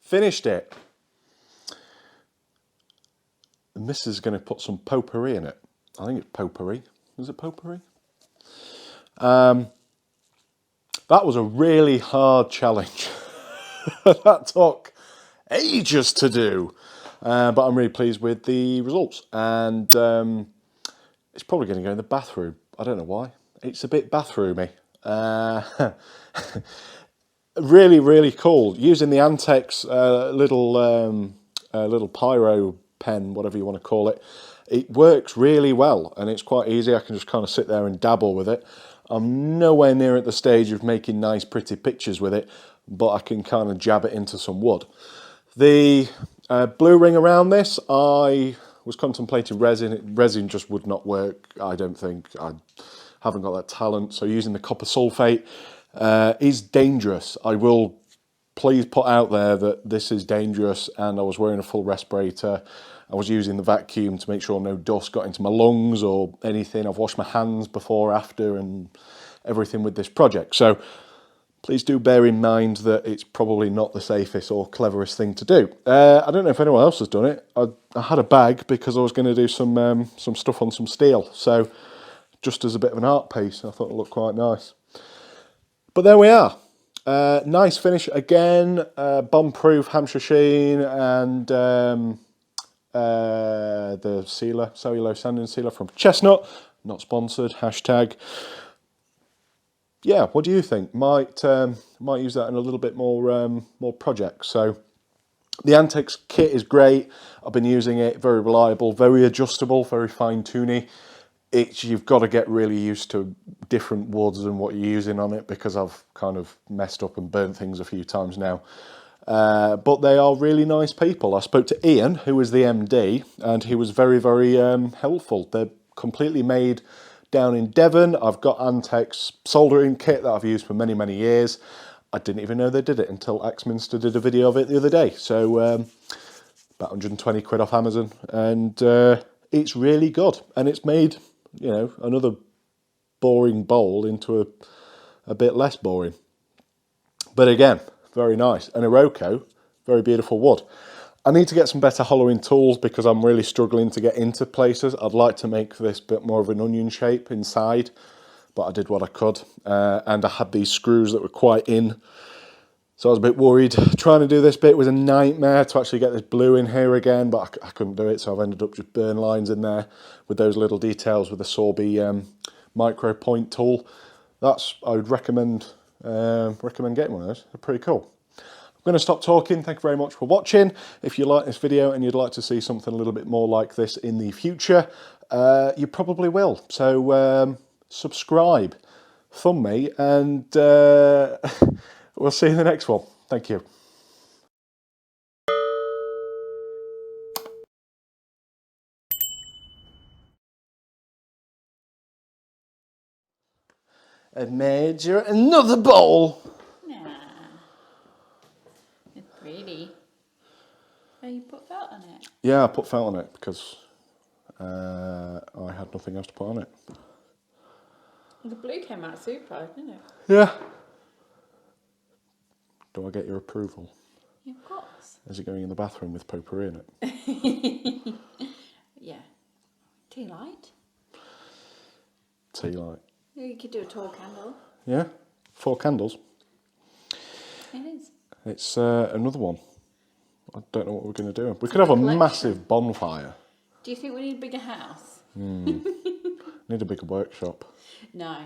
finished it. The missus is going to put some potpourri in it. I think it's potpourri. Is it potpourri? That was a really hard challenge. That took ages to do. But I'm really pleased with the results. And it's probably going to go in the bathroom. I don't know why. It's a bit bathroomy. Really, really cool. Using the ANTEX little pyro pen, whatever you want to call it, it works really well and it's quite easy. I can just kind of sit there and dabble with it. I'm nowhere near at the stage of making nice, pretty pictures with it, but I can kind of jab it into some wood. The blue ring around this, I was contemplating resin. Resin just would not work, I don't think. I haven't got that talent. So using the copper sulphate is dangerous. I will please put out there that this is dangerous, and I was wearing a full respirator. I was using the vacuum to make sure no dust got into my lungs or anything. I've washed my hands before, after, and everything with this project. So please do bear in mind that it's probably not the safest or cleverest thing to do. I don't know if anyone else has done it. I had a bag because I was going to do some stuff on some steel. So just as a bit of an art piece, I thought it looked quite nice. But there we are. Nice finish again. Bomb-proof Hampshire sheen and the sealer, cellulose sanding sealer from Chestnut. Not sponsored. Hashtag. Yeah, what do you think? Might use that in a little bit more projects. So the ANTEX kit is great. I've been using it. Very reliable, very adjustable, very fine-tuny. You've got to get really used to different woods and what you're using on it, because I've kind of messed up and burnt things a few times now. But they are really nice people. I spoke to Ian, who is the MD, and he was very, very helpful. They're completely made down in Devon. I've got ANTEX soldering kit that I've used for many, many years. I didn't even know they did it until Axminster did a video of it the other day. So about 120 quid off Amazon, and it's really good. And it's made, you know, another boring bowl into a bit less boring. But again, very nice. And IROKO, very beautiful wood. I need to get some better hollowing tools because I'm really struggling to get into places. I'd like to make this a bit more of an onion shape inside, but I did what I could. And I had these screws that were quite in, so I was a bit worried. Trying to do this bit was a nightmare to actually get this blue in here again, but I couldn't do it, so I've ended up just burn lines in there with those little details with the Sorby micro point tool. I would recommend getting one of those. They're pretty cool. I'm going to stop talking. Thank you very much for watching. If you like this video and you'd like to see something a little bit more like this in the future, you probably will. So subscribe, thumb me, and we'll see you in the next one. Thank you. I made you another bowl. It's pretty. Oh, you put felt on it? Yeah, I put felt on it because I had nothing else to put on it. The blue came out super, didn't it? Yeah. Do I get your approval? Yeah, of course. Is it going in the bathroom with potpourri in it? Yeah. Tea light? Tea light. Yeah, you could do a tall candle. Yeah, 4 candles. It is. It's another one. I don't know what we're going to do. We could have a massive bonfire. Do you think we need a bigger house? Need a bigger workshop. No.